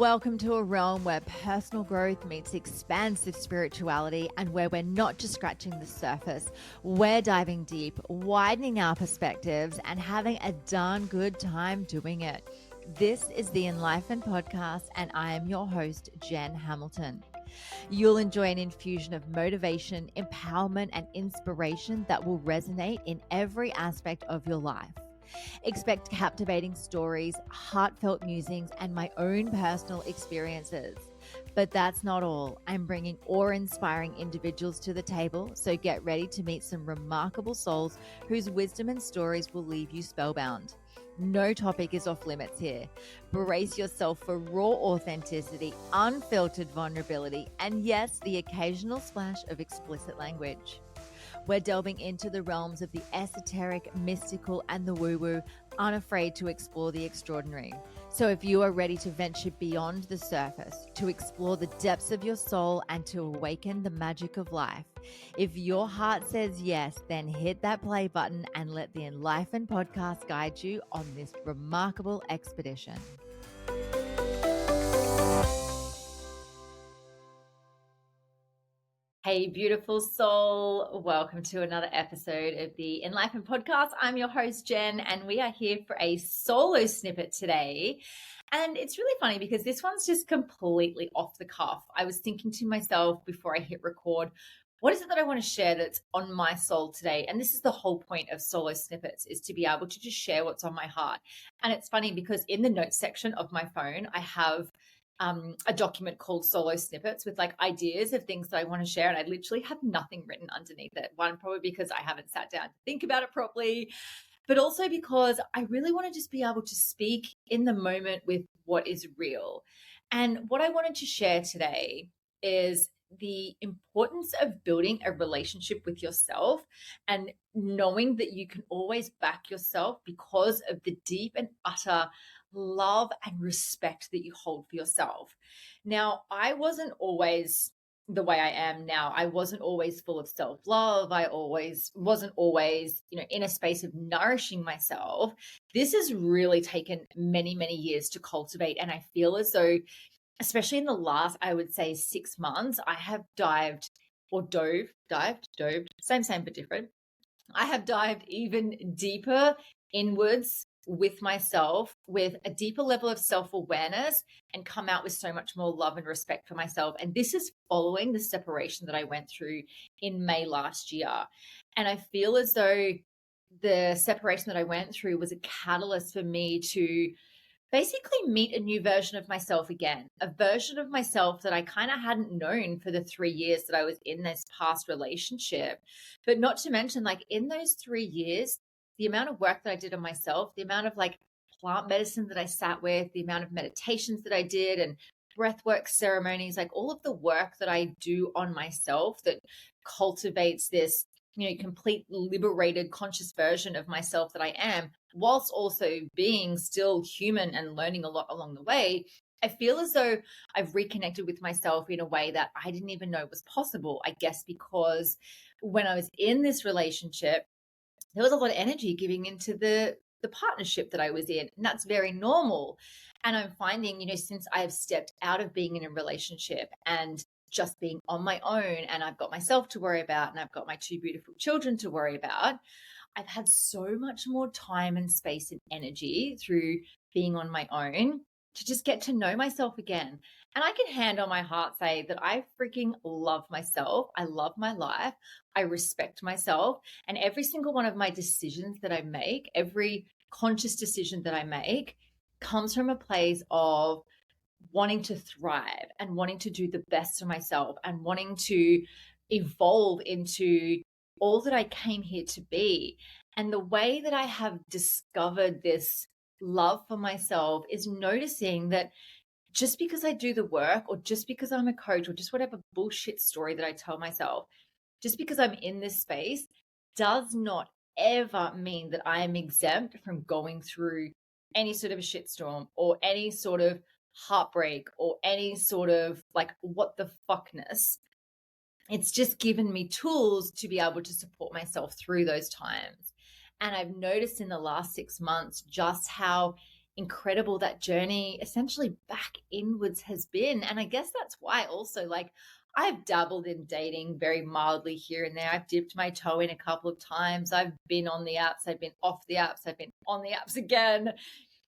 Welcome to a realm where personal growth meets expansive spirituality and where we're not just scratching the surface. We're diving deep, widening our perspectives, and having a darn good time doing it. This is the Enlightenment Podcast, and I am your host, Jen Hamilton. You'll enjoy an infusion of motivation, empowerment, and inspiration that will resonate in every aspect of your life. Expect captivating stories, heartfelt musings, and my own personal experiences. But that's not all. I'm bringing awe-inspiring individuals to the table, so get ready to meet some remarkable souls whose wisdom and stories will leave you spellbound. No topic is off limits here. Brace yourself for raw authenticity, unfiltered vulnerability, and yes, the occasional splash of explicit language. We're delving into the realms of the esoteric, mystical, and the woo-woo, unafraid to explore the extraordinary. So if you are ready to venture beyond the surface, to explore the depths of your soul, and to awaken the magic of life, if your heart says yes, then hit that play button and let the Enlightenment Podcast guide you on this remarkable expedition. Hey, beautiful soul. Welcome to another episode of the Enlightenment Podcast. I'm your host, Jen, and we are here for a solo snippet today. And it's really funny because this one's just completely off the cuff. I was thinking to myself before I hit record, what is it that I want to share that's on my soul today? And this is the whole point of solo snippets, is to be able to just share what's on my heart. And it's funny because in the notes section of my phone, I have a document called Soul'o Snippets with like ideas of things that I want to share. And I literally have nothing written underneath it. One, probably because I haven't sat down to think about it properly, but also because I really want to just be able to speak in the moment with what is real. And what I wanted to share today is the importance of building a relationship with yourself and knowing that you can always back yourself because of the deep and utter love and respect that you hold for yourself. Now, I wasn't always the way I am now. I wasn't always full of self-love. I wasn't always, in a space of nourishing myself. This has really taken many, many years to cultivate. And I feel as though, especially in the last, I would say 6 months, I have dived, same, but different. I have dived even deeper inwards with myself, with a deeper level of self-awareness, and come out with so much more love and respect for myself. And this is following the separation that I went through in May last year. And I feel as though the separation that I went through was a catalyst for me to basically meet a new version of myself again, a version of myself that I kind of hadn't known for the 3 years that I was in this past relationship. But not to mention, like, in those 3 years, the amount of work that I did on myself, the amount of like plant medicine that I sat with, the amount of meditations that I did and breathwork ceremonies, like all of the work that I do on myself that cultivates this, complete liberated conscious version of myself that I am, whilst also being still human and learning a lot along the way. I feel as though I've reconnected with myself in a way that I didn't even know was possible, I guess, because when I was in this relationship, there was a lot of energy giving into the partnership that I was in. And that's very normal. And I'm finding, since I have stepped out of being in a relationship and just being on my own, and I've got myself to worry about, and I've got my 2 beautiful children to worry about, I've had so much more time and space and energy through being on my own to just get to know myself again. And I can hand on my heart say that I freaking love myself. I love my life. I respect myself. And every single one of my decisions that I make, every conscious decision that I make, comes from a place of wanting to thrive and wanting to do the best for myself and wanting to evolve into all that I came here to be. And the way that I have discovered this love for myself is noticing that just because I do the work, or just because I'm a coach, or just whatever bullshit story that I tell myself, just because I'm in this space does not ever mean that I am exempt from going through any sort of a shitstorm or any sort of heartbreak or any sort of like what the fuckness. It's just given me tools to be able to support myself through those times. And I've noticed in the last 6 months just how incredible that journey essentially back inwards has been. And I guess that's why also, like, I've dabbled in dating very mildly here and there. I've dipped my toe in a couple of times. I've been on the apps, I've been off the apps, I've been on the apps again.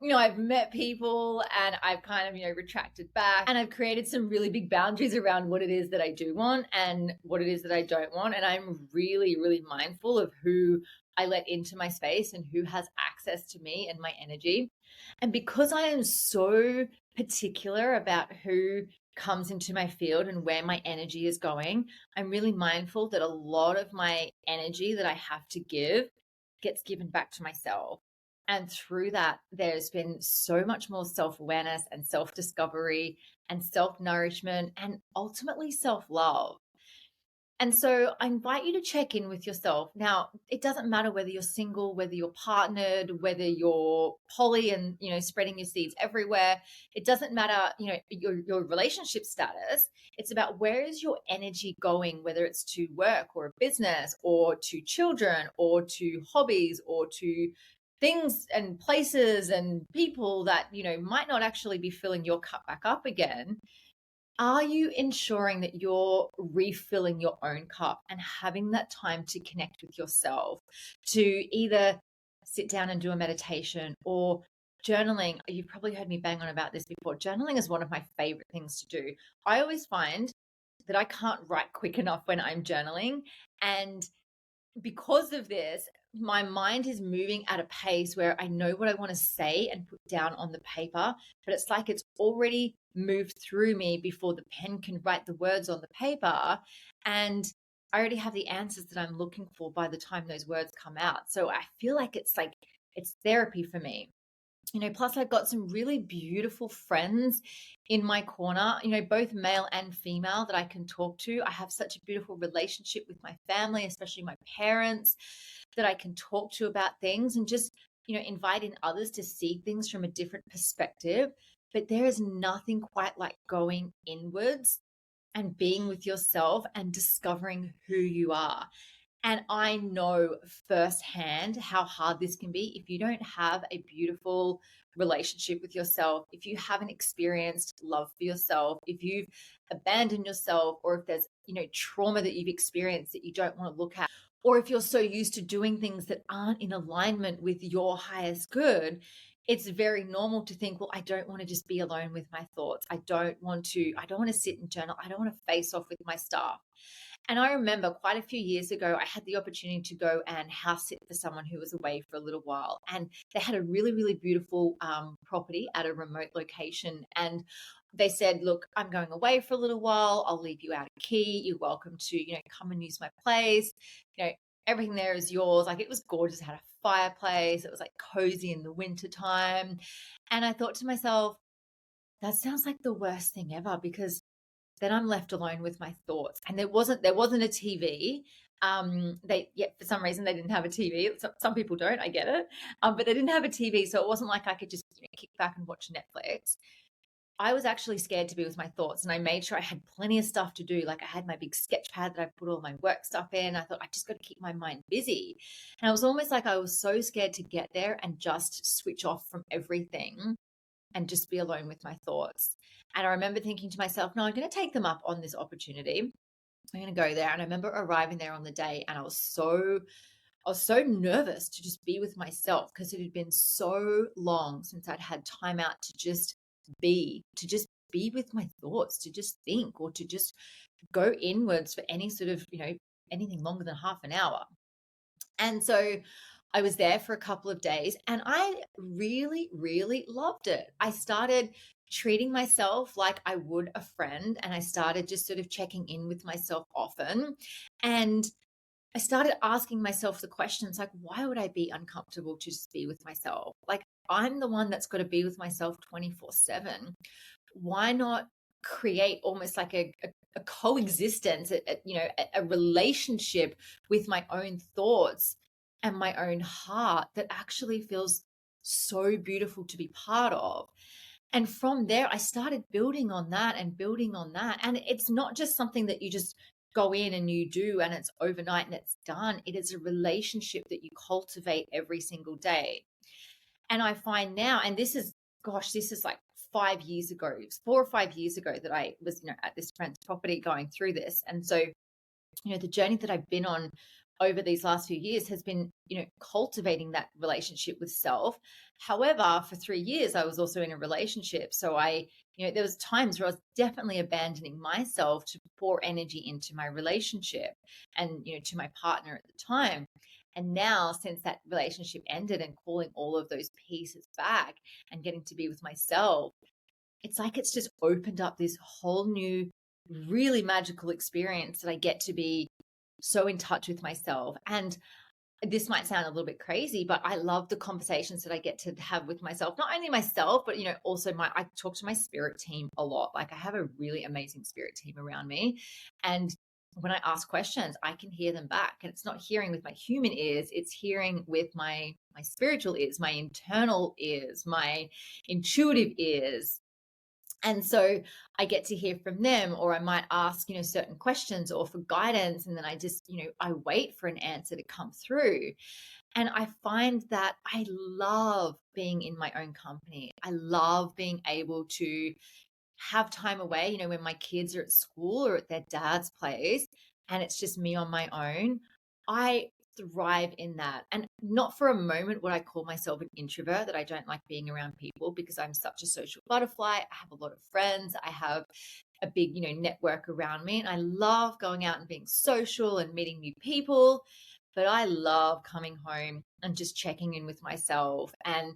I've met people and I've kind of, retracted back, and I've created some really big boundaries around what it is that I do want and what it is that I don't want. And I'm really, really mindful of who I let into my space and who has access to me and my energy. And because I am so particular about who comes into my field and where my energy is going, I'm really mindful that a lot of my energy that I have to give gets given back to myself. And through that, there's been so much more self awareness and self discovery and self nourishment and ultimately self love. And so I invite you to check in with yourself. Now, it doesn't matter whether you're single, whether you're partnered, whether you're poly and, spreading your seeds everywhere. It doesn't matter, your relationship status. It's about where is your energy going, whether it's to work or a business or to children or to hobbies or to things and places and people that, might not actually be filling your cup back up again. Are you ensuring that you're refilling your own cup and having that time to connect with yourself, to either sit down and do a meditation or journaling? You've probably heard me bang on about this before. Journaling is one of my favorite things to do. I always find that I can't write quick enough when I'm journaling. And because of this, my mind is moving at a pace where I know what I want to say and put down on the paper, but it's like it's already moved through me before the pen can write the words on the paper. And I already have the answers that I'm looking for by the time those words come out. So I feel like it's therapy for me. Plus I've got some really beautiful friends in my corner, both male and female that I can talk to. I have such a beautiful relationship with my family, especially my parents, that I can talk to about things and just, invite in others to see things from a different perspective. But there is nothing quite like going inwards and being with yourself and discovering who you are. And I know firsthand how hard this can be if you don't have a beautiful relationship with yourself, if you haven't experienced love for yourself, if you've abandoned yourself, or if there's, trauma that you've experienced that you don't want to look at, or if you're so used to doing things that aren't in alignment with your highest good. It's very normal to think, well, I don't want to just be alone with my thoughts. I don't want to sit and journal. I don't want to face off with my stuff. And I remember quite a few years ago, I had the opportunity to go and house sit for someone who was away for a little while. And they had a really, really beautiful property at a remote location. And they said, look, I'm going away for a little while. I'll leave you out a key. You're welcome to, come and use my place. Everything there is yours. Like, it was gorgeous. It had a fireplace. It was like cozy in the winter time. And I thought to myself, that sounds like the worst thing ever, because then I'm left alone with my thoughts. And there wasn't a TV. For some reason they didn't have a TV. Some people don't, I get it. But they didn't have a TV. So it wasn't like I could just kick back and watch Netflix. I was actually scared to be with my thoughts, and I made sure I had plenty of stuff to do. Like, I had my big sketch pad that I put all my work stuff in. I thought I just got to keep my mind busy. And it was almost like I was so scared to get there and just switch off from everything and just be alone with my thoughts. And I remember thinking to myself, no, I'm going to take them up on this opportunity. I'm going to go there. And I remember arriving there on the day, and I was so nervous to just be with myself, because it had been so long since I'd had time out to just be with my thoughts, to just think, or to just go inwards for any sort of, anything longer than half an hour. And so I was there for a couple of days, and I really, really loved it. I started treating myself like I would a friend, and I started just sort of checking in with myself often. And I started asking myself the questions like, why would I be uncomfortable to just be with myself? Like, I'm the one that's got to be with myself 24/7. Why not create almost like a coexistence, a relationship with my own thoughts and my own heart that actually feels so beautiful to be part of? And from there, I started building on that and building on that. And it's not just something that you just go in and you do and it's overnight and it's done. It is a relationship that you cultivate every single day. And I find now, and this is like 5 years ago, 4 or 5 years ago that I was, at this friend's property going through this. And so, the journey that I've been on over these last few years has been, cultivating that relationship with self. However, for 3 years, I was also in a relationship. So there was times where I was definitely abandoning myself to pour energy into my relationship and, to my partner at the time. And now, since that relationship ended and calling all of those pieces back and getting to be with myself, it's like it's just opened up this whole new, really magical experience that I get to be so in touch with myself. And this might sound a little bit crazy, but I love the conversations that I get to have with myself, not only myself, but, also I talk to my spirit team a lot. Like, I have a really amazing spirit team around me. And when I ask questions, I can hear them back. And it's not hearing with my human ears, it's hearing with my spiritual ears, my internal ears, my intuitive ears. And so I get to hear from them, or I might ask, certain questions or for guidance. And then I just, I wait for an answer to come through. And I find that I love being in my own company. I love being able to have time away, when my kids are at school or at their dad's place and it's just me on my own. I thrive in that. And not for a moment would I call myself an introvert, that I don't like being around people, because I'm such a social butterfly. I have a lot of friends. I have a big, network around me, and I love going out and being social and meeting new people. But I love coming home and just checking in with myself. And,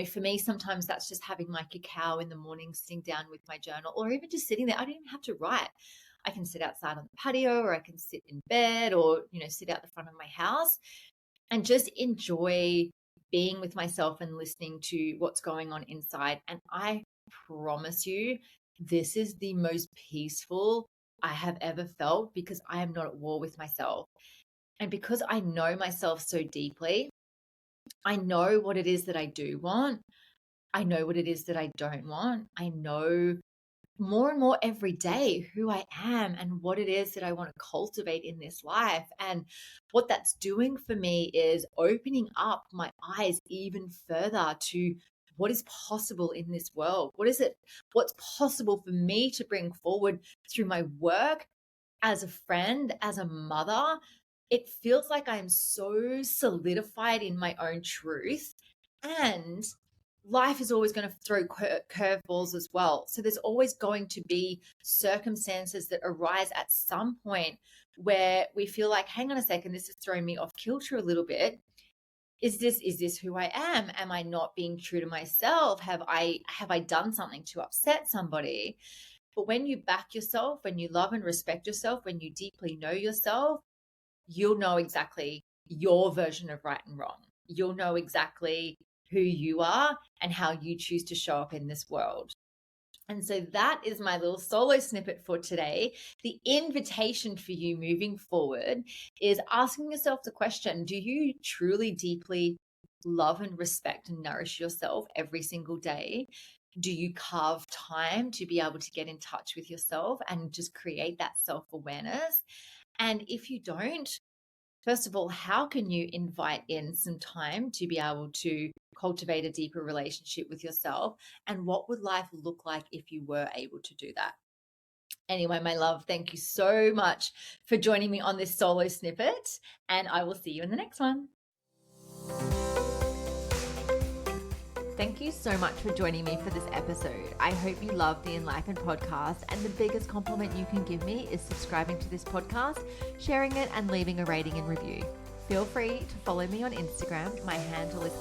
for me, sometimes that's just having my cacao in the morning, sitting down with my journal, or even just sitting there. I don't even have to write. I can sit outside on the patio, or I can sit in bed, or, sit out the front of my house and just enjoy being with myself and listening to what's going on inside. And I promise you, this is the most peaceful I have ever felt, because I am not at war with myself. And because I know myself so deeply, I know what it is that I do want. I know what it is that I don't want. I know more and more every day who I am and what it is that I want to cultivate in this life. And what that's doing for me is opening up my eyes even further to what is possible in this world. What's possible for me to bring forward through my work, as a friend, as a mother. It feels like I'm so solidified in my own truth, and life is always going to throw curveballs as well. So there's always going to be circumstances that arise at some point where we feel like, hang on a second, this is throwing me off kilter a little bit. Is this who I am? Am I not being true to myself? Have I done something to upset somebody? But when you back yourself, when you love and respect yourself, when you deeply know yourself, you'll know exactly your version of right and wrong. You'll know exactly who you are and how you choose to show up in this world. And so that is my little solo snippet for today. The invitation for you moving forward is asking yourself the question, do you truly deeply love and respect and nourish yourself every single day? Do you carve time to be able to get in touch with yourself and just create that self-awareness? And if you don't, first of all, how can you invite in some time to be able to cultivate a deeper relationship with yourself? And what would life look like if you were able to do that? Anyway, my love, thank you so much for joining me on this solo snippet, and I will see you in the next one. Thank you so much for joining me for this episode. I hope you love the Enlightened podcast, and the biggest compliment you can give me is subscribing to this podcast, sharing it, and leaving a rating and review. Feel free to follow me on Instagram. My handle is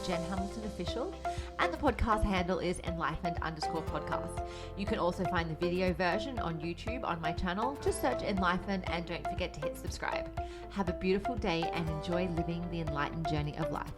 @JenHamiltonOfficial, and the podcast handle is enlightened_podcast. You can also find the video version on YouTube on my channel. Just search Enlightened, and don't forget to hit subscribe. Have a beautiful day and enjoy living the enlightened journey of life.